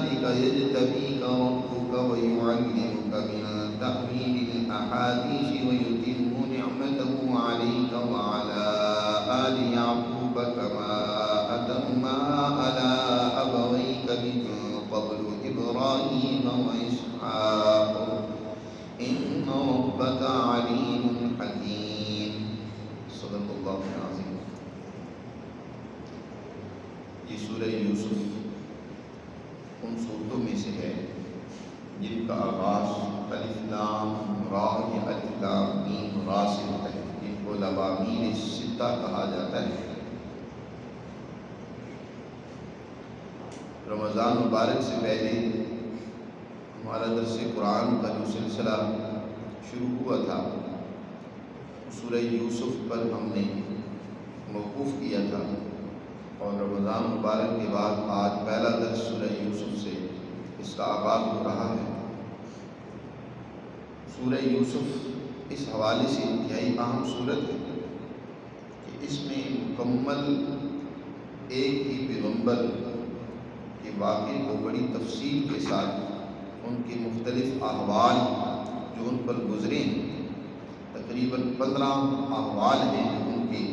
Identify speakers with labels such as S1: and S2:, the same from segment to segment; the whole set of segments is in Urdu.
S1: ذلك يجتبيك ربك ويعلمك من تأويل الأحاديث ويتم نعمته عليك وعلى آل يعقوب كما أتمها على أبويك من قبل إبراهيم وإسحاق إن ربك عليم حكيم. صدق اللہ العظیم. یہ سورہ یوسف ان صورتوں میں سے ہے جن کا آغاز الف لام را یا الف لام میم را سے ہوتا ہے، جن کو لوامیل ستہ کہا جاتا ہے. رمضان مبارک سے پہلے ہمارا درس قرآن کا جو سلسلہ شروع ہوا تھا سورہ یوسف پر ہم نے موقوف کیا تھا، اور رمضان مبارک کے بعد آج پہلا درس سورہ یوسف سے اس کا آغاز ہو رہا ہے. سورہ یوسف اس حوالے سے انتہائی اہم صورت ہے کہ اس میں مکمل ایک ہی پیغمبر کے واقعے کو بڑی تفصیل کے ساتھ ان کے مختلف احوال جو ان پر گزرے ہیں، تقریباً 15 احوال ہیں جو ان کے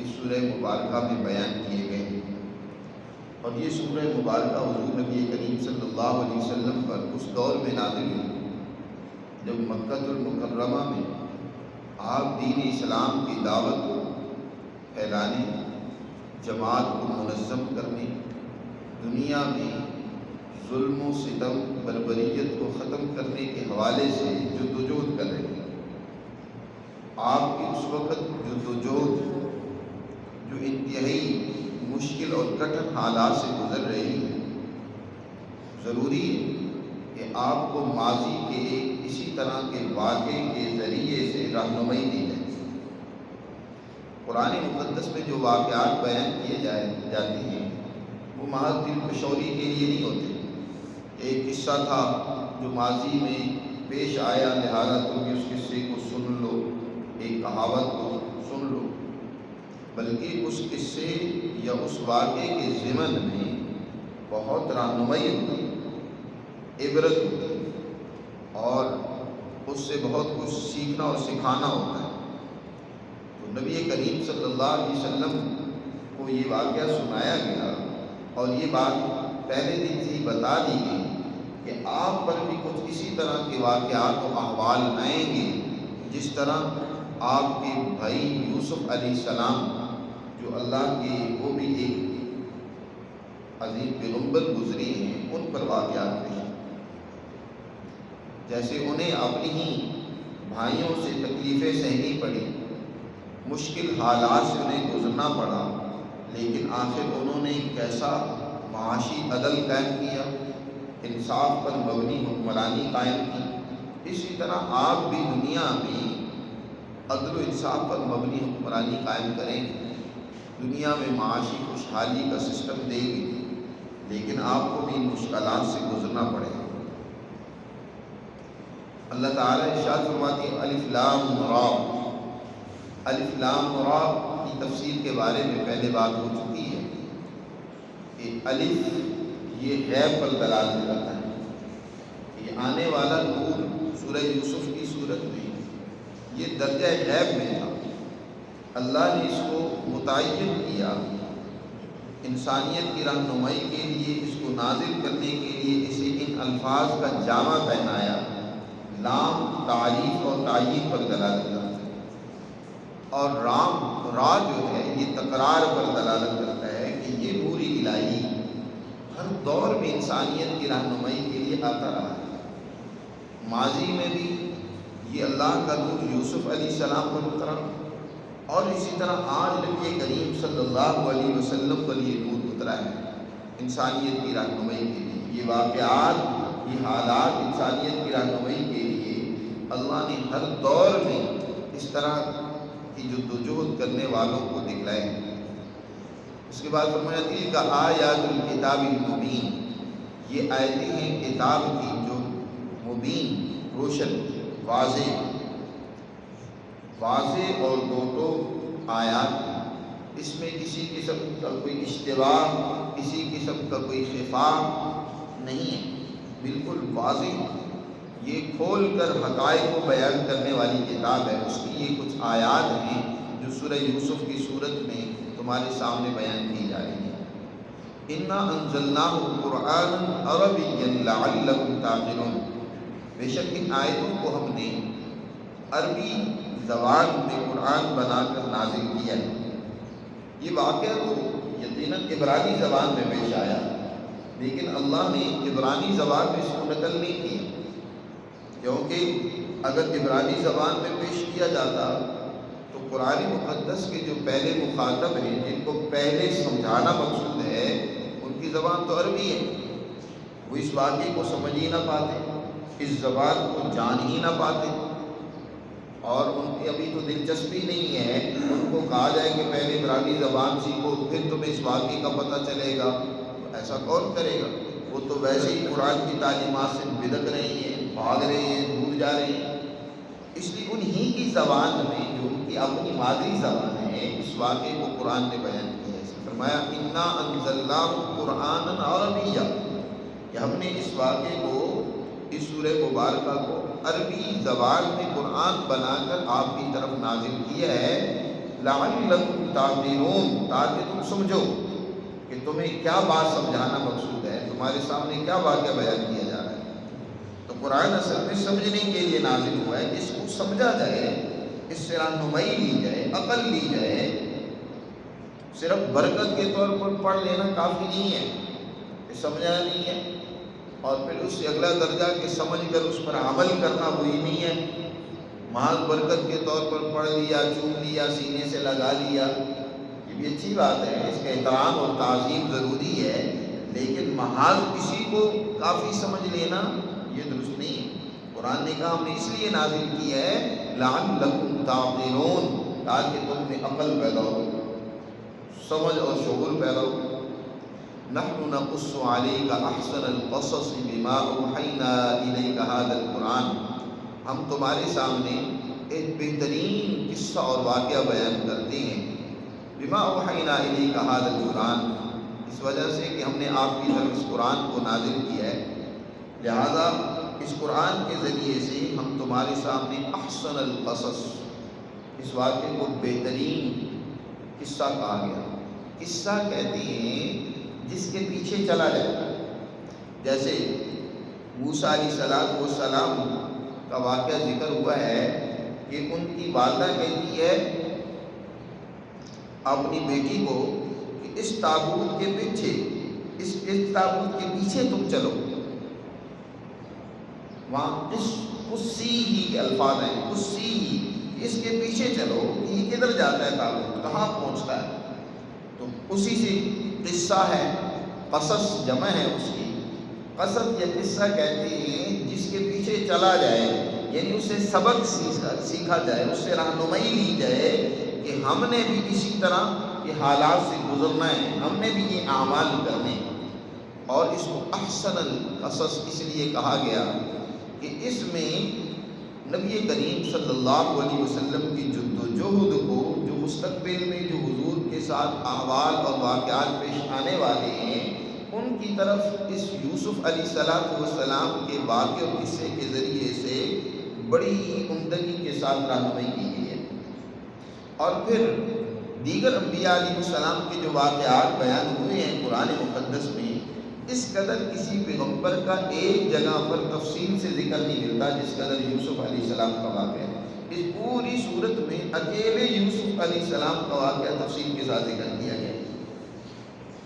S1: اس سورہ مبارکہ میں بیان کیے گئے ہیں. اور یہ سورہ مبارکہ حضور نبی کریم صلی اللہ علیہ وسلم پر اس دور میں نازل ہوئی جب مکہ المکرمہ میں آپ دین اسلام کی دعوت کو پھیلانے، جماعت کو منظم کرنے، دنیا میں ظلم و ستم بربریت کو ختم کرنے کے حوالے سے جدوجہد کر رہے ہیں. آپ کی اس وقت جدوجہد جو انتہائی مشکل اور کٹھن حالات سے گزر رہی ہے، ضروری ہے کہ آپ کو ماضی کے اسی طرح کے واقعے کے ذریعے سے رہنمائی دی جائے. قرآن مقدس میں جو واقعات بیان کیے جاتے ہیں وہ محض دل پشوری کے لیے نہیں ہوتے. ایک قصہ تھا جو ماضی میں پیش آیا لہذا تم اس قصے کو سن لو، ایک کہاوت کو سن لو، بلکہ اس قصے یا اس واقعے کے ضمن میں بہت رہنمائی ہوتی ہے، عبرت ہوتی ہے، اور اس سے بہت کچھ سیکھنا اور سکھانا ہوتا ہے. تو نبی کریم صلی اللہ علیہ وسلم کو یہ واقعہ سنایا گیا اور یہ بات پہلے دن سے ہی بتا دی گئی کہ آپ پر بھی کچھ اسی طرح کے واقعات و احوال آئیں گے جس طرح آپ کے بھائی یوسف علیہ السلام جو اللہ کے وہ بھی ایک عظیم پیغمبر گزرے ہیں ان پر واقعات پیش. جیسے انہیں اپنی ہی بھائیوں سے تکلیفیں سہنی پڑی، مشکل حالات سے انہیں گزرنا پڑا، لیکن آخر انہوں نے کیسا معاشی عدل قائم کیا، انصاف پر مبنی حکمرانی قائم کی. اسی طرح آپ بھی دنیا میں عدل و انصاف پر مبنی حکمرانی قائم کریں گے، دنیا میں معاشی خوشحالی کا سسٹم دے گی، لیکن آپ کو بھی ان مشکلات سے گزرنا پڑے گا. اللہ تعالیٰ ارشاد فرماتی ہے الف لام را. الف لام را کی تفسیر کے بارے میں پہلے بات ہو چکی ہے کہ الف یہ غیب پر دلالت کرتا ہے. یہ آنے والا نور سورہ یوسف کی صورت میں یہ درجہ غیب میں تھا. اللہ نے اس کو متعین کیا انسانیت کی رہنمائی کے لیے، اس کو نازل کرنے کے لیے اسے ان الفاظ کا جامع پہنایا. لام تعریف اور تعین پر دلالت کرتا ہے، اور را جو ہے یہ تکرار پر دلالت کرتا ہے کہ یہ نور الہی ہر دور میں انسانیت کی رہنمائی کے لیے آتا رہا ہے. ماضی میں بھی یہ اللہ کا نور یوسف علیہ السلام پر اترا، اور اسی طرح آج نبی کریم صلی اللہ علیہ وسلم پر یہ نور اترا ہے انسانیت کی رہنمائی کے لیے. یہ واقعات، یہ حالات انسانیت کی رہنمائی کے لیے اللہ نے ہر دور میں اس طرح کی جدوجہد کرنے والوں کو دکھلائے. اس کے بعد فرمایا تلک آیات الکتاب المبین. یہ آیتیں ہیں کتاب کی جو مبین، روشن، واضح اور دو آیات ہیں. اس میں کسی قسم کا کوئی اشتباہ، کسی قسم کا کوئی خفا نہیں ہے. واضح، یہ کھول کر حقائق کو بیان کرنے والی کتاب ہے۔ اس کی یہ کچھ آیات ہیں جو سورہ یوسف کی صورت میں تمہارے سامنے بیان کی جا رہی ہیں۔ اِنَّا أَنزَلْنَاهُ قُرْآنًا عَرَبِيًّا لَعَلَّكُمْ تَعْقِلُونَ، بے شک ان آیتوں کو ہم نے عربی زبان میں قرآن بنا کر نازل کیا ہے۔ یہ واقعہ تو یقیناً عبرانی زبان میں پیش آیا، لیکن اللہ نے عبرانی زبان میں اس کو نقل نہیں کی، کیونکہ اگر عبرانی زبان میں پیش کیا جاتا تو قرآن مقدس کے جو پہلے مخاطب ہیں، جن کو پہلے سمجھانا مقصود ہے، ان کی زبان تو عربی ہے، وہ اس واقعے کو سمجھ ہی نہ پاتے، اس زبان کو جان ہی نہ پاتے، اور ان کی ابھی تو دلچسپی نہیں ہے۔ ان کو کہا جائے کہ پہلے عبرانی زبان سیکھو پھر تمہیں اس واقعے کا پتہ چلے گا، تو ایسا کون کرے گا؟ وہ تو ویسے ہی قرآن کی تعلیمات سے بدک رہی ہیں، بھاگ رہے ہیں، دور جا رہے ہیں۔ اس لیے انہی کی زبان میں، جو ان کی اپنی مادری زبان ہے، اس واقعے کو قرآن نے بیان کیا ہے۔ فرمایا اِنَّا أَنزَلْنَاهُ قُرْآنًا عَرَبِيًّا، کہ ہم نے اس واقعے کو، اس سورہ مبارکہ کو عربی زبان میں قرآن بنا کر آپ کی طرف نازل کیا ہے، لَعَلَّكُمْ تَعْقِلُونَ، تاکہ تم سمجھو کہ تمہیں کیا بات سمجھانا مقصود ہے، تمہارے سامنے کیا واقعہ بیان کیا جا رہا ہے۔ تو قرآن اصل میں سمجھنے کے لیے نازل ہوا ہے، کہ اس کو سمجھا جائے، اس سے رہنمائی لی جائے، عقل لی جائے۔ صرف برکت کے طور پر پڑھ لینا کافی نہیں ہے، کہ سمجھنا نہیں ہے، اور پھر اس سے اگلا درجہ کہ سمجھ کر اس پر عمل کرنا وہی نہیں ہے۔ محض برکت کے طور پر پڑھ لیا، چوم لیا، سینے سے لگا لیا، یہ بھی اچھی بات ہے، اس کا احترام اور تعظیم ضروری ہے، لیکن محض کسی کو کافی سمجھ لینا یہ درست نہیں ہے۔ قرآن نے کہا ہم نے اس لیے نازل کی ہے لعلکم تعقلون، تاکہ تم میں عقل پیدا ہو، سمجھ اور شعور پیدا ہو۔ نحن نقص عليك احسن القصص بما اوحينا اليك هذا القرآن، ہم تمہارے سامنے ایک بہترین قصہ اور واقعہ بیان کرتے ہیں، بما اوحينا اليك هذا القرآن، اس وجہ سے کہ ہم نے آپ کی طرف اس قرآن کو نازل کیا ہے، لہذا اس قرآن کے ذریعے سے ہم تمہارے سامنے احسن القصص، اس واقعے کو بہترین قصہ کہا گیا۔ قصہ کہتے ہیں جس کے پیچھے چلا جائے، جیسے موسیٰ علیہ السلام کا واقعہ ذکر ہوا ہے کہ ان کی والدہ کہتی ہے اپنی بیٹی کو کہ اس تابوت کے پیچھے، اس تابوت کے پیچھے تم چلو، وہاں قصی ہی کے الفاظ ہیں، قصی ہی، اس کے پیچھے چلو، یہ کدھر جاتا ہے تابوت، کہاں پہنچتا ہے، تو اسی سے قصہ ہے، قصص جمع ہے اس کی، قصص یا قصہ کہتے ہیں جس کے پیچھے چلا جائے، یعنی اس سے سبق سیکھا جائے، اس سے رہنمائی لی جائے کہ ہم نے بھی اسی طرح کے حالات سے گزرنا ہے، ہم نے بھی یہ اعمال کرنے ہیں۔ اور اس کو احسن القصص اس لیے کہا گیا کہ اس میں نبی کریم صلی اللہ علیہ وسلم کی جد و جہد کو، جو مستقبل میں جو حضور کے ساتھ احوال اور واقعات پیش آنے والے ہیں، ان کی طرف اس یوسف علیہ السلام کے واقعے اور قصے کے ذریعے سے بڑی عمدگی کے ساتھ رہنمائی کی گئی ہے۔ اور پھر دیگر انبیاء علیہ السلام کے جو واقعات بیان ہوئے ہیں قرآن مقدس میں، اس قدر کسی پیغمبر کا ایک جگہ پر تفصیل سے ذکر نہیں ملتا جس قدر یوسف علیہ السلام کا واقعہ ہے۔ اس پوری صورت میں اکیلے یوسف علیہ السلام کا واقعہ تفصیل کے ساتھ ذکر کیا گیا۔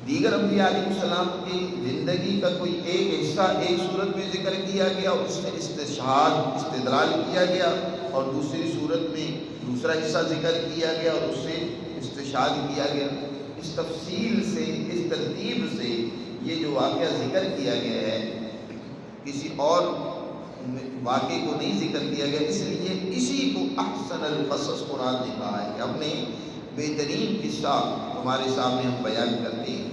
S1: دیگر انبیاء علیہ السلام کی زندگی کا کوئی ایک حصہ ایک صورت میں ذکر کیا گیا، اس سے استدلال کیا گیا، اور دوسری صورت میں دوسرا حصہ ذکر کیا گیا اور اس سے استشہاد کیا گیا۔ اس تفصیل سے، اس ترتیب سے یہ جو واقعہ ذکر کیا گیا ہے، کسی اور واقعے کو نہیں ذکر کیا گیا، اس لیے اسی کو احسن القصص قرآن نے کہا ہے کہ ہم نے بہترین قصہ تمہارے سامنے ہم بیان کرتے ہیں۔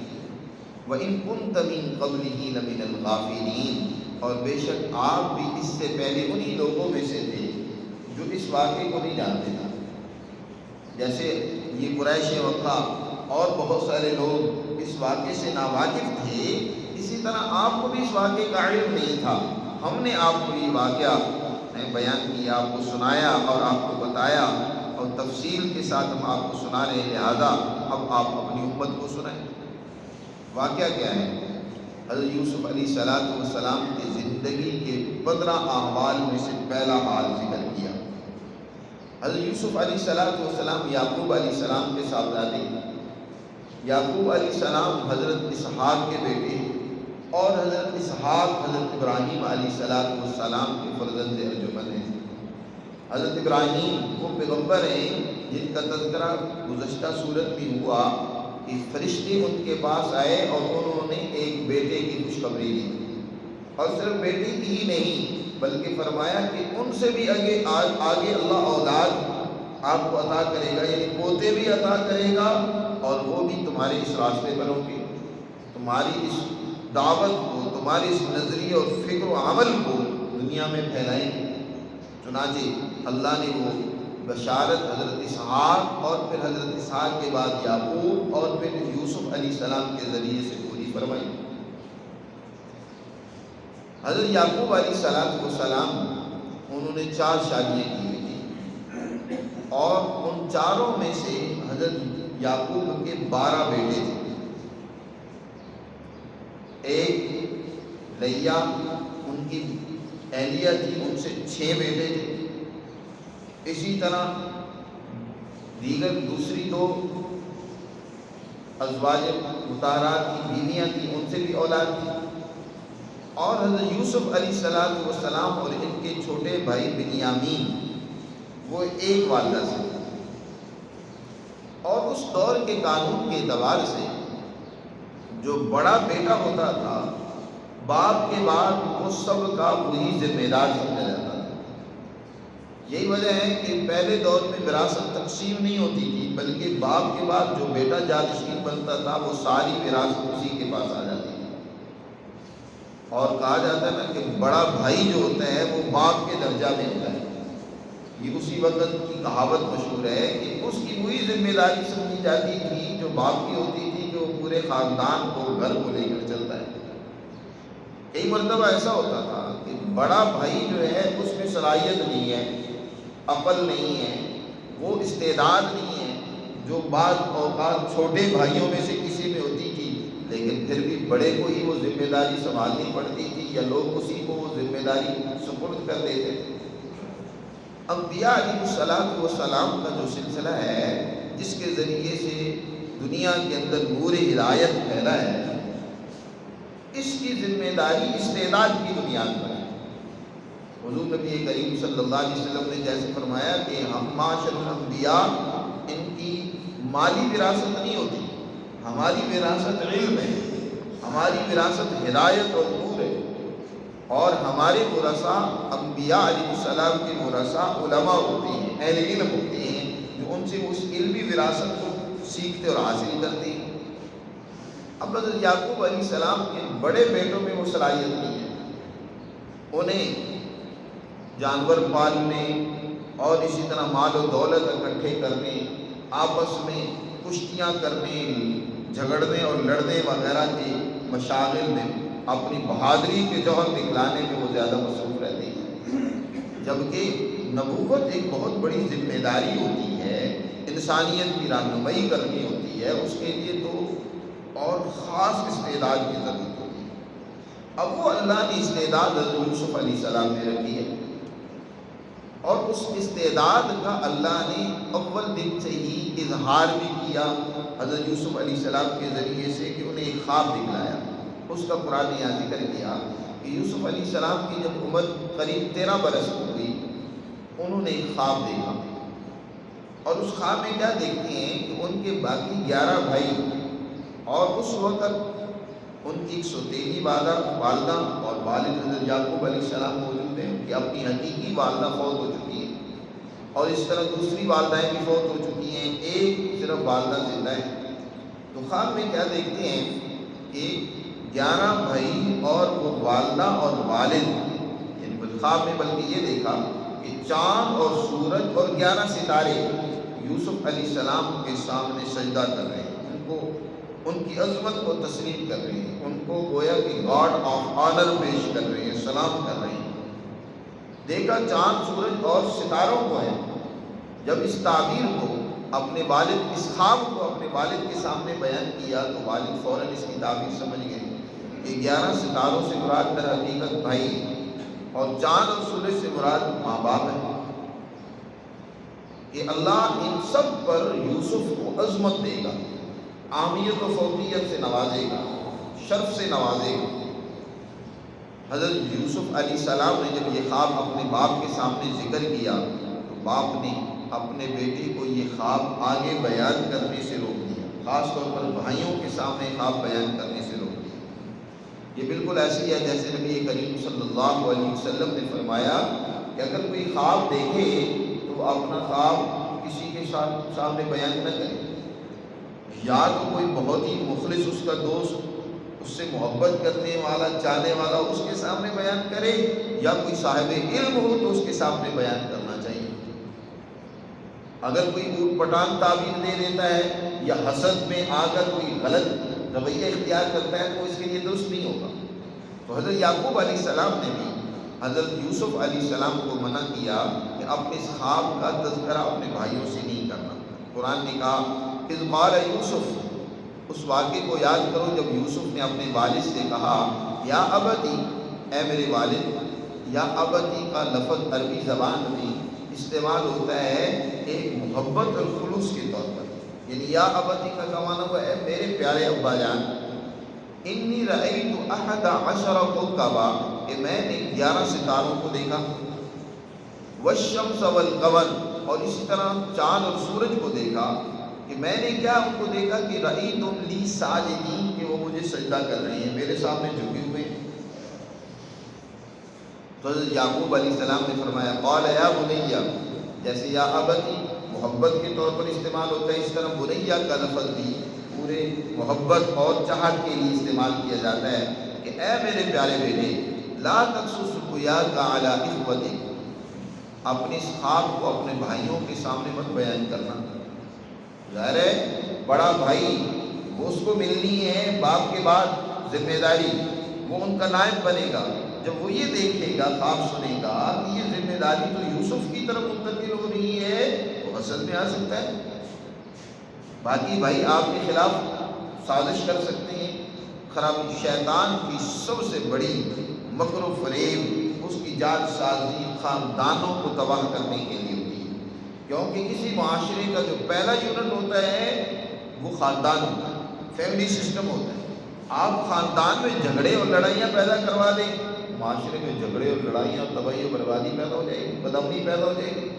S1: وَإِن كُنتَ مِن قَبْلِهِ لَمِنَ الْغَافِلِينَ، اور بے شک آپ بھی اس سے پہلے انہی لوگوں میں سے تھے جو اس واقعے کو نہیں جانتے تھے۔ جیسے یہ قریش مکہ اور بہت سارے لوگ اس واقعے سے ناواقف تھے، اسی طرح آپ کو بھی اس واقعے کا علم نہیں تھا۔ ہم نے آپ کو یہ واقعہ بیان کیا، آپ کو سنایا اور آپ کو بتایا اور تفصیل کے ساتھ ہم آپ کو سنا رہے ہیں، لہٰذا اب آپ اپنی امت کو سنائیں۔ واقعہ کیا ہے؟ حضرت یوسف علیہ السلام کی زندگی کے 15 احوال میں سے پہلا حال ذکر کیا۔ حضرت یوسف علیہ السلام یعقوب علیہ السلام کے صاحبزادے، یعقوب علیہ السلام حضرت اسحاق کے بیٹے اور حضرت اسحاق حضرت ابراہیم علیہ السلام کے فرزند ارجمند ہیں۔ حضرت ابراہیم وہ پیغمبر ہیں جن کا تذکرہ گزشتہ صورت میں ہوا کہ فرشتے ان کے پاس آئے اور انہوں نے ایک بیٹے کی خوشخبری دی، اور صرف بیٹے کی ہی نہیں بلکہ فرمایا کہ ان سے بھی آگے اللہ اولاد آپ کو عطا کرے گا، یعنی پوتے بھی عطا کرے گا، اور وہ بھی تمہارے اس راستے پر ہوں گے، تمہاری اس دعوت کو، تمہارے اس نظریے اور فکر و عمل کو دنیا میں پھیلائیں گے۔ چنانچہ اللہ نے وہ بشارت حضرت اسحاق اور پھر حضرت اسحاق کے بعد یعقوب اور پھر یوسف علیہ السلام کے ذریعے سے پوری فرمائی۔ حضرت یعقوب علیہ السلام انہوں نے 4 شادیاں کی ہوئی تھیں، اور ان چاروں میں سے حضرت یعقوب کے 12 بیٹے تھے۔ ایک لیا ان کی اہلیہ تھی، ان سے 6 بیٹے تھے۔ اسی طرح دیگر دوسری 2 ازواج مطہرات کی بیویاں تھیں، ان سے بھی اولاد تھی، اور حضرت یوسف علیہ السلام اور ان کے چھوٹے بھائی بنیامین وہ ایک والدہ سے۔ اور اس دور کے قانون کے اعتبار سے جو بڑا بیٹا ہوتا تھا، باپ کے بعد وہ سب کا وہی ذمہ دار سمجھا جاتا تھا۔ یہی وجہ ہے کہ پہلے دور میں وراثت تقسیم نہیں ہوتی تھی، بلکہ باپ کے بعد جو بیٹا جانشین بنتا تھا وہ ساری وراثت اسی کے پاس آ جاتی تھی۔ اور کہا جاتا ہے نا کہ بڑا بھائی جو ہوتا ہے وہ باپ کے درجہ میں ہوتا ہے۔ یہ اسی وقت کی کہاوت مشہور ہے کہ اس کی وہی ذمہ داری سمجھی جاتی تھی جو باپ کی ہوتی تھی، کہ وہ پورے خاندان کو، گھر کو لے کر چلتا ہے۔ کئی مرتبہ ایسا ہوتا تھا کہ بڑا بھائی جو ہے اس میں صلاحیت نہیں ہے، عقل نہیں ہے، وہ استعداد نہیں ہے جو بعض اوقات چھوٹے بھائیوں میں سے کسی میں ہوتی تھی، لیکن پھر بھی بڑے کو ہی وہ ذمہ داری سنبھالنی پڑتی تھی، یا لوگ اسی کو وہ ذمہ داری سپرد کر دیتے تھے۔ انبیاء علیہ السلام کا جو سلسلہ ہے، جس کے ذریعے سے دنیا کے اندر نور ہدایت پھیلا ہے، اس کی ذمہ داری استعداد کی بنیاد پر ہے۔ حضور نبی کریم صلی اللہ علیہ وسلم نے جیسے فرمایا کہ ہم معاشر الانبیاء، ان کی مالی وراثت نہیں ہوتی، ہماری وراثت علم ہے، ہماری وراثت ہدایت اور نور ہے، اور ہمارے ورثاء انبیاء علیہ السلام کے ورثاء علماء ہوتے ہیں، اہل علم ہوتے ہیں، جو ان سے اس علمی وراثت کو سیکھتے اور حاصل کرتے ہیں۔ اب حضرت یعقوب علیہ السلام کے بڑے بیٹوں میں وہ صلاحیت نہیں ہے، انہیں جانور پالنے اور اسی طرح مال و دولت اکٹھے کرنے، آپس میں کشتیاں کرنے، جھگڑنے اور لڑنے وغیرہ کے مشاغل میں اپنی بہادری کے جوہر دکھلانے میں وہ زیادہ مصروف رہتے ہیں، جبکہ نبوت ایک بہت بڑی ذمہ داری ہوتی ہے، انسانیت کی رہنمائی کرنی ہوتی ہے، اس کے لیے تو اور خاص استعداد کی ضرورت ہوتی ہے۔ اب وہ اللہ نے استعداد حضرت یوسف علیہ السلام نے رکھی ہے، اور اس استعداد کا اللہ نے اول دن سے ہی اظہار بھی کیا حضرت یوسف علیہ السلام کے ذریعے سے، کہ انہیں ایک خواب دکھلایا۔ اس کا قرآن نے یہاں ذکر کیا کہ یوسف علیہ السلام کی جب عمر قریب 13 برس ہو گئی، انہوں نے ایک خواب دیکھا، اور اس خواب میں کیا دیکھتے ہیں کہ ان کے باقی 11 بھائی، اور اس وقت ان کی ایک سوتیلی والدہ اور والد حضرت یعقوب علیہ السلام موجود ہیں، کہ اپنی حقیقی والدہ فوت ہو چکی ہے، اور اس طرح دوسری والدائیں بھی فوت ہو چکی ہیں، ایک صرف والدہ زندہ ہے۔ تو خواب میں کیا دیکھتے ہیں کہ 11 بھائی اور وہ والدہ اور والد، یعنی خواب میں بلکہ یہ دیکھا کہ چاند اور سورج اور 11 ستارے یوسف علیہ السلام کے سامنے سجدہ کر رہے ہیں، ان کو ان کی عظمت کو تسلیم کر رہے ہیں، ان کو گویا کہ گاڈ آف آنر پیش کر رہے ہیں، سلام کر رہے ہیں۔ دیکھا چاند سورج اور ستاروں کو ہے، جب اس تعبیر کو اپنے والد، اس خواب کو اپنے والد کے سامنے بیان کیا تو والد فوراً اس کی تعبیر سمجھ گئے کہ 11 ستاروں سے مراد در حقیقت بھائی اور چاند اور سورج سے مراد ماں باپ ہے، کہ اللہ ان سب پر یوسف کو عظمت دے گا، عامیت و فوقیت سے نوازے گا، شرف سے نوازے گا۔ حضرت یوسف علیہ السلام نے جب یہ خواب اپنے باپ کے سامنے ذکر کیا تو باپ نے اپنے بیٹے کو یہ خواب آگے بیان کرنے سے روک دیا، خاص طور پر بھائیوں کے سامنے خواب بیان کرنے سے روک دیا۔ یہ بالکل ایسی ہے جیسے نبی کریم صلی اللہ علیہ وسلم نے فرمایا کہ اگر کوئی خواب دیکھے تو اپنا خواب کسی کے سامنے بیان نہ کرے، یا تو کوئی بہت ہی مخلص اس کا دوست، اس سے محبت کرنے والا، چاہنے والا اس کے سامنے بیان کرے، یا کوئی صاحب علم ہو تو اس کے سامنے بیان کرنا چاہیے۔ اگر کوئی اوٹ پٹانگ تعبیر دے دیتا ہے یا حسد میں آ کر کوئی غلط رویہ اختیار کرتا ہے تو اس کے لیے درست نہیں ہوگا۔ تو حضرت یعقوب علیہ السلام نے بھی حضرت یوسف علیہ السلام کو منع کیا کہ اپنے اس خواب کا تذکرہ اپنے بھائیوں سے نہیں کرنا۔ قرآن نے کہا اذ قال یوسف، اس واقعے کو یاد کرو جب یوسف نے اپنے والد سے کہا یا ابتی، اے میرے والد۔ یا ابتی کا لفظ عربی زبان میں استعمال ہوتا ہے ایک محبت اور خلوص کے طور پر، یعنی یا ابتی کا کیا معنی ہوا ہے میرے پیارے ابا جان۔ انی رأیت 11 کوکبا، کہ میں نے 11 ستاروں کو دیکھا، والشمس والقمر، اور اسی طرح چاند اور سورج کو دیکھا، کہ میں نے کیا ان کو دیکھا کہ رأیتم لی ساجدین، کہ وہ مجھے سجدہ کر رہے ہیں، میرے سامنے جھکے ہوئے ہیں۔ تو حضرت یعقوب علیہ السلام نے فرمایا قال یا بنیا، جیسے یا ابتی محبت کے طور پر استعمال ہوتا ہے، اس طرح بنیا کا لفظ بھی پورے محبت اور چاہت کے لیے استعمال کیا جاتا ہے کہ اے میرے پیارے بیٹے، لا تقصص رؤیاک علی اخوتک، اپنے اس خواب کو اپنے بھائیوں کے سامنے مت بیان کرنا۔ ظاہر ہے بڑا بھائی وہ اس کو ملنی ہے باپ کے بعد ذمہ داری، وہ ان کا نائب بنے گا، جب وہ یہ دیکھے گا، خواب سنے گا کہ یہ ذمہ داری تو یوسف کی طرف منتقل ہو رہی ہے تو حسد میں آ سکتا ہے۔ باقی بھائی آپ کے خلاف سازش کر سکتے ہیں، خرابی شیطان کی سب سے بڑی مکر و فریب، اس کی جال سازی خاندانوں کو تباہ کرنے کے لیے ہوتی ہے، کیونکہ کسی معاشرے کا جو پہلا یونٹ ہوتا ہے وہ خاندان ہوتا ہے، فیملی سسٹم ہوتا ہے۔ آپ خاندان میں جھگڑے اور لڑائیاں پیدا کروا دیں، معاشرے میں جھگڑے اور لڑائیاں اور تباہی و بربادی پیدا ہو جائے گی، بدامنی پیدا ہو جائے گی۔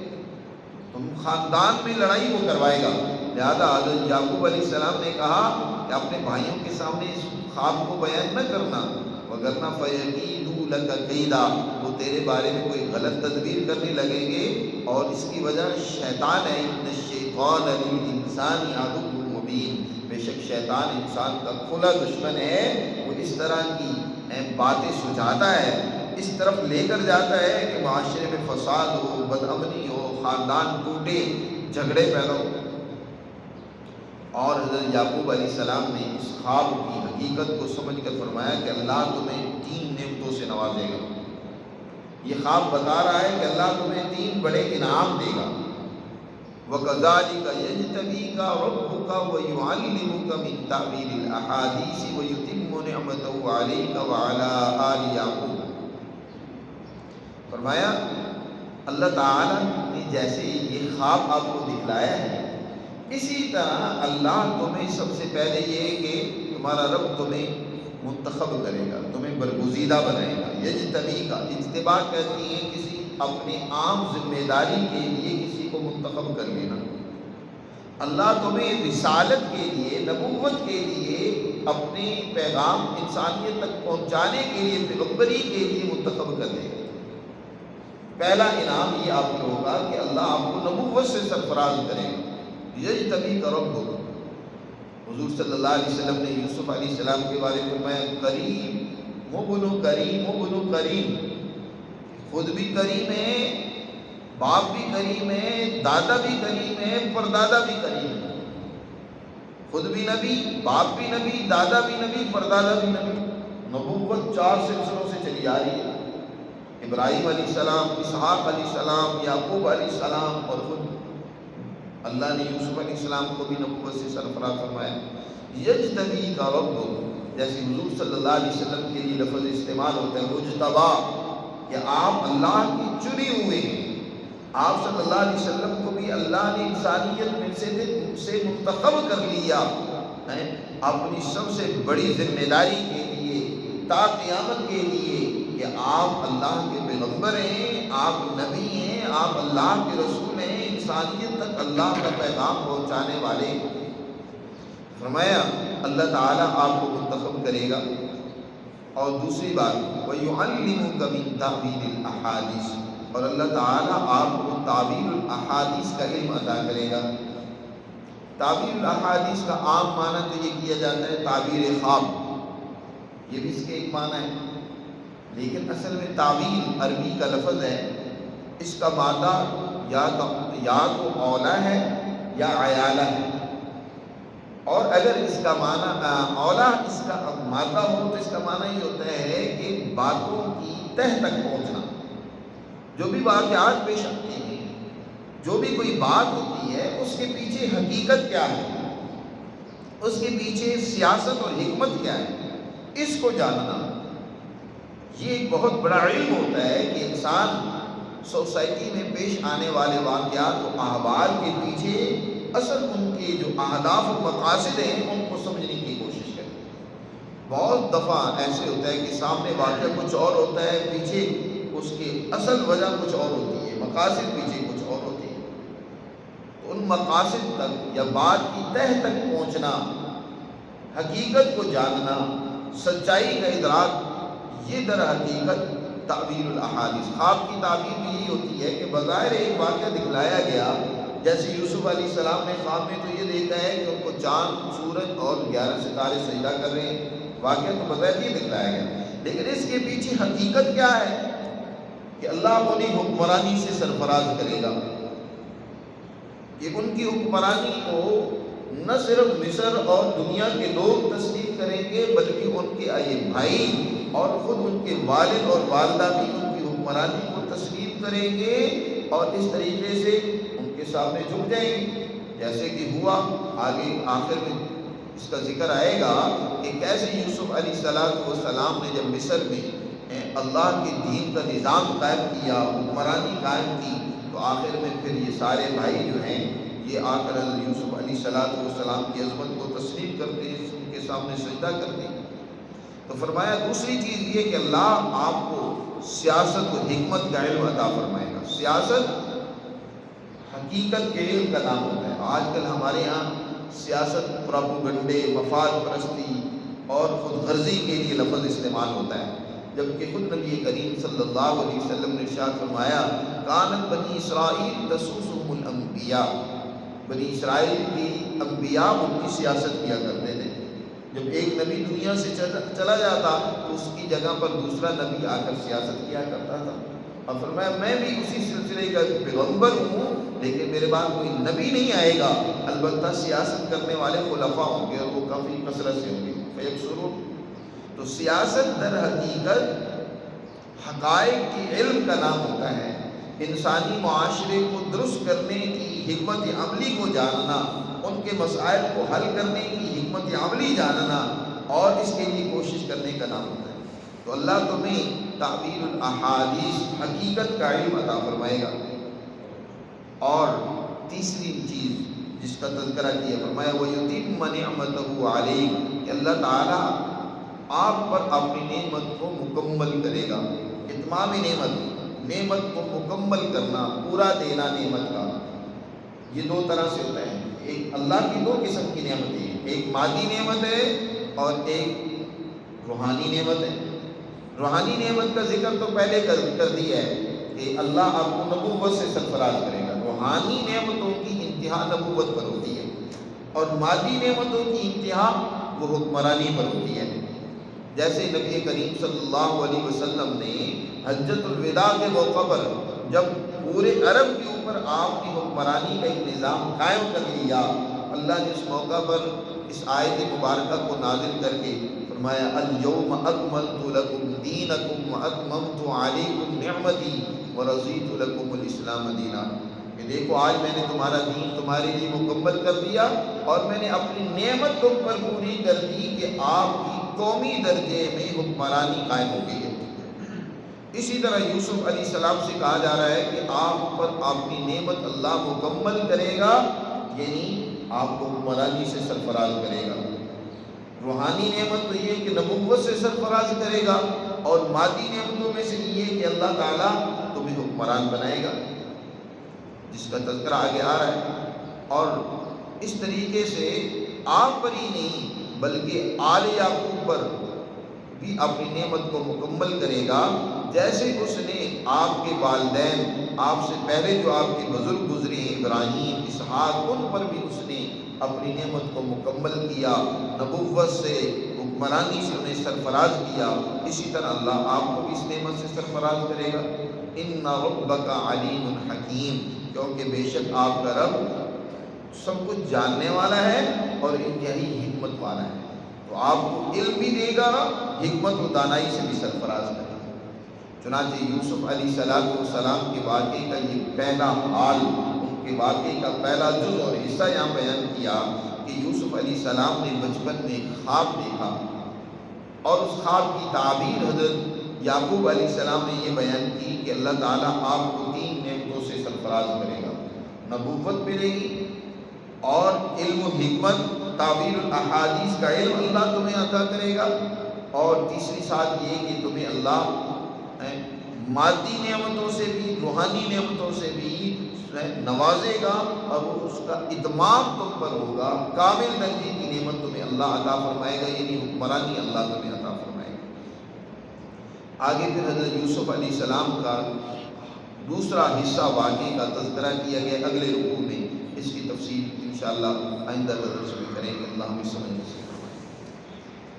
S1: تم خاندان میں لڑائی وہ کروائے گا۔ لہذا حضرت یعقوب علیہ السلام نے کہا کہ اپنے بھائیوں کے سامنے اس خواب کو بیان نہ کرنا، وگرنہ فَيَكِيدُوا لَكَ كَيْدًا، وہ تیرے بارے میں کوئی غلط تدبیر کرنے لگیں گے، اور اس کی وجہ شیطان ہے، إِنَّ الشَّيْطَانَ لِلْإِنسَانِ عَدُوٌّ مُّبِينٌ، بے شک شیطان انسان کا کھلا دشمن ہے، وہ اس طرح کی باتیں سجھاتا ہے، اس طرف لے کر جاتا ہے کہ معاشرے میں فساد ہو، بدامنی ہو، خاندان ٹوٹے، جھگڑے پیدا ہو۔ اور حضرت یعقوب علیہ السلام نے اس خواب کی حقیقت کو سمجھ کر فرمایا کہ اللہ تمہیں 3 نعمتوں سے نوازے گا۔ یہ خواب بتا رہا ہے کہ اللہ تمہیں 3 بڑے انعام دے گا۔ وَكَذَلِكَ يَجْتَبِيكَ رَبُّكَ وَيُعَلِّمُكَ مِن تَأْوِيلِ الْأَحَادِيثِ وَيُتِمُّ نِعْمَتَهُ عَلَيْكَ وَعَلَىٰ آلِ يَعْقُوبَ۔ فرمایا اللہ تعالیٰ نے جیسے یہ خواب آپ کو دکھلایا ہے، اسی طرح اللہ تمہیں سب سے پہلے یہ کہ تمہارا رب تمہیں منتخب کرے گا، تمہیں برگزیدہ بنائے گا۔ یجتبی کا اجتباء کہتی ہیں کسی اپنے عام ذمہ داری کے لیے کسی کو منتخب کر لینا۔ اللہ تمہیں رسالت کے لیے، نبوت کے لیے، اپنے پیغام انسانیت تک پہنچانے کے لیے، پیغمبری کے لیے منتخب کر دے گا۔ پہلا انعام یہ آپ کو ہوگا کہ اللہ آپ کو نبوت سے سرفراز کرے گا۔ یجتبی کا رب ہوگا۔ حضور صلی اللہ علیہ وسلم نے یوسف علیہ السلام کے بارے میں فرمایا کریم وابن کریم وابن کریم، خود بھی کریم ہے، باپ بھی کریم ہے، دادا بھی کریم ہے، پردادا بھی کریم ہے۔ خود بھی نبی، باپ بھی نبی، دادا بھی نبی، پردادا بھی نبی. نبوت 4 سلسلوں سے چلی آ رہی ہے. ابراہیم علیہ السلام، اسحاق علیہ السلام، یعقوب علیہ السلام، اور خود اللہ نے یوسف علیہ السلام کو بھی نبوت سے سرفراز فرمایا. یجتبی کا رب، جیسے حضور صلی اللہ علیہ وسلم کے لیے لفظ استعمال ہوتا ہے مجتبا، کہ آپ اللہ کی چنے ہوئے ہیں. آپ صلی اللہ علیہ وسلم کو بھی اللہ نے انسانیت میں سے منتخب کر لیا اپنی سب سے بڑی ذمہ داری کے لیے تا قیامت کے لیے، کہ آپ اللہ کے پیغمبر ہیں، آپ نبی ہیں، آپ اللہ کے رسول ہیں، انسانیت تک اللہ کا پیغام پہنچانے والے. فرمایا اللہ تعالیٰ آپ کو منتخب کرے گا. اور دوسری بات وَيُعَلِّمُكَ مِن تَأْوِيلِ الْأَحَادِيثِ، اور اللہ تعالیٰ آپ کو تعبیر الاحادیث کا علم عطا کرے گا. تعبیر الاحادیث کا عام معنی تو یہ کیا جاتا ہے تعبیر خواب، یہ بھی اس کے ایک معنی ہے، لیکن اصل میں تعبیر عربی کا لفظ ہے. اس کا مادہ یا تو اولا ہے یا عیالہ ہے. اور اگر اس کا معنی اولا اس کا مادہ ہو تو اس کا معنی یہ ہوتا ہے کہ باتوں کی تہ تک پہنچنا. جو بھی واقعات پیش آتے ہیں، جو بھی کوئی بات ہوتی ہے، اس کے پیچھے حقیقت کیا ہے، اس کے پیچھے سیاست اور حکمت کیا ہے، اس کو جاننا. یہ ایک بہت بڑا علم ہوتا ہے کہ انسان سوسائٹی میں پیش آنے والے واقعات و احوال کے پیچھے اصل ان کے جو اہداف و مقاصد ہیں ان کو سمجھنے کی کوشش کرے. بہت دفعہ ایسے ہوتا ہے کہ سامنے واقعہ کچھ اور ہوتا ہے، پیچھے اس کی اصل وجہ کچھ اور ہوتی ہے، مقاصد پیچھے کچھ اور ہوتی ہے. تو ان مقاصد تک یا بات کی تہ تک پہنچنا، حقیقت کو جاننا، سچائی کا ادراک، یہ در حقیقت تعبیر الاحادیث. خواب کی تعبیر بھی یہی ہوتی ہے کہ بظاہر ایک واقعہ دکھلایا گیا، جیسے یوسف علیہ السلام نے خواب میں تو یہ دیکھا ہے کہ ان کو چاند، سورج اور 11 ستارے سجدہ کر رہے ہیں. واقعہ تو بظاہر یہ دکھلایا گیا، لیکن اس کے پیچھے حقیقت کیا ہے کہ اللہ انہیں حکمرانی سے سرفراز کرے گا، کہ ان کی حکمرانی کو نہ صرف مصر اور دنیا کے لوگ تسلیم کریں گے، بلکہ ان کے بھائی اور خود ان کے والد اور والدہ بھی ان کی حکمرانی کو تسلیم کریں گے، اور اس طریقے سے ان کے سامنے جھک جائیں گے. جیسے کہ ہوا آگے آخر میں اس کا ذکر آئے گا کہ کیسے یوسف علیہ السلام نے جب مصر میں اللہ کے دین کا نظام قائم کیا، حکمرانی قائم کی، تو آخر میں پھر یہ سارے بھائی جو ہیں یہ آ کر یوسف علیہ السلام کی عظمت کو تسلیم کرتے ہیں، ان کے سامنے سجدہ کرتے ہیں. تو فرمایا دوسری چیز یہ کہ اللہ آپ کو سیاست و حکمت کا علم عطا فرمائے گا. سیاست حقیقت کے علم کا نام ہوتا ہے. آج کل ہمارے ہاں سیاست پروپیگنڈے، مفاد پرستی اور خود غرضی کے لیے لفظ استعمال ہوتا ہے، جبکہ خود نبی کریم صلی اللہ علیہ وسلم نے ارشاد فرمایا کانت بنی اسرائیل تسوسهم الانبیاء، بنی اسرائیل کی انبیاء ان کی سیاست کیا کرتے تھے. جب ایک نبی دنیا سے چلا جاتا تو اس کی جگہ پر دوسرا نبی آ کر سیاست کیا کرتا تھا. اور فرمایا میں بھی اسی سلسلے کا پیغمبر ہوں، لیکن میرے بعد کوئی نبی نہیں آئے گا، البتہ سیاست کرنے والے خلفاء ہوں گے اور وہ کافی کثرت سے ہوں گے. فیکسرون، تو سیاست در حقیقت حقائق کے علم کا نام ہوتا ہے. انسانی معاشرے کو درست کرنے کی حکمت عملی کو جاننا، ان کے مسائل کو حل کرنے کی حکمت عملی جاننا اور اس کے لیے کوشش کرنے کا نام ہوتا ہے. تو اللہ تمہیں تعبیر الاحادیث، حقیقت کا علم عطا فرمائے گا. اور تیسری چیز جس کا تذکرہ کیا فرمایا وَيُتِمَّ نِعْمَتَهُ عَلَيْكَ، کہ اللہ تعالیٰ آپ پر اپنی نعمت کو مکمل کرے گا. اتمام نعمت کو مکمل کرنا، پورا دینا نعمت کا، یہ دو طرح سے ہوتا ہے. ایک اللہ کی دو قسم کی نعمتیں ہیں، ایک مادی نعمت ہے اور ایک روحانی نعمت ہے. روحانی نعمت کا ذکر تو پہلے کر دیا ہے کہ اللہ آپ کو نبوت سے سرفراز کرے گا. روحانی نعمتوں کی انتہا نبوت پر ہوتی ہے، اور مادی نعمتوں کی انتہا وہ حکمرانی پر ہوتی ہے. جیسے نبی کریم صلی اللہ علیہ وسلم نے حجۃ الوداع کے موقع پر جب پورے عرب کے اوپر آپ کی حکمرانی کا ایک نظام قائم کر لیا، اللہ نے اس موقع پر اس آیت مبارکہ کو نازل کر کے فرمایا الیوم اکملت لکم دینکم واتممت علیکم نعمتی ورضیت لکم الاسلام دینا، کہ دیکھو آج میں نے تمہارا دین تمہارے لیے مکمل کر دیا اور میں نے اپنی نعمت تم پر پوری کر دی کہ آپ کی قومی درجے میں حکمرانی قائم ہو گئی ہے۔ اسی طرح یوسف علیہ السلام سے کہا جا رہا ہے کہ آپ پر اپنی نعمت اللہ مکمل کرے گا، یعنی آپ کو حکمرانی سے سرفراز کرے گا۔ روحانی نعمت تو یہ کہ نبوت سے سرفراز کرے گا، اور مادی نعمتوں میں سے یہ کہ اللہ تعالیٰ تمہیں حکمران بنائے گا، جس کا تذکرہ آگے آ رہا ہے۔ اور اس طریقے سے آپ پر ہی نہیں بلکہ آل یعقوب پر بھی اپنی نعمت کو مکمل کرے گا، جیسے اس نے آپ کے والدین، آپ سے پہلے جو آپ کے بزرگ گزرے ہیں ابراہیم اسحاق، ان پر بھی اس نے اپنی نعمت کو مکمل کیا، نبوت سے حکمرانی سے انہیں سرفراز کیا۔ اسی طرح اللہ آپ کو بھی اس نعمت سے سرفراز کرے گا۔ ان ربک علیم حکیم، کیونکہ بے شک آپ کا رب سب کچھ جاننے والا ہے اور انتہائی حکمت والا ہے، تو آپ کو علم بھی دے گا، حکمت و دانائی سے بھی سرفراز کرے گا۔ چنانچہ یوسف علیہ السلام کے واقعے کا یہ پہلا حال، ان کے واقعے کا پہلا جز اور حصہ یہاں بیان کیا کہ یوسف علیہ السلام نے بچپن میں ایک خواب دیکھا، اور اس خواب کی تعبیر حضرت یعقوب علیہ السلام نے یہ بیان کی کہ اللہ تعالیٰ آپ کو 3 نعمتوں سے سرفراز کرے گا، نبوت ملے گی، اور علم و حکمت، تعبیر الاحادیث کا علم اللہ تمہیں عطا کرے گا، اور تیسری ساتھ یہ کہ تمہیں اللہ مادی نعمتوں سے بھی روحانی نعمتوں سے بھی نوازے گا، اور اس کا اتمام تم پر ہوگا، کامل درجے کی نعمت تمہیں اللہ عطا فرمائے گا، یعنی حکمرانی اللہ تمہیں عطا فرمائے گا۔ آگے پھر حضرت یوسف علیہ السلام کا دوسرا حصہ واقعے کا تذکرہ کیا گیا اگلے رکوع میں، اس کی تفصیل انشاءاللہ آئندہ درس میں کریں گے۔ اللہ ہمیں سمجھ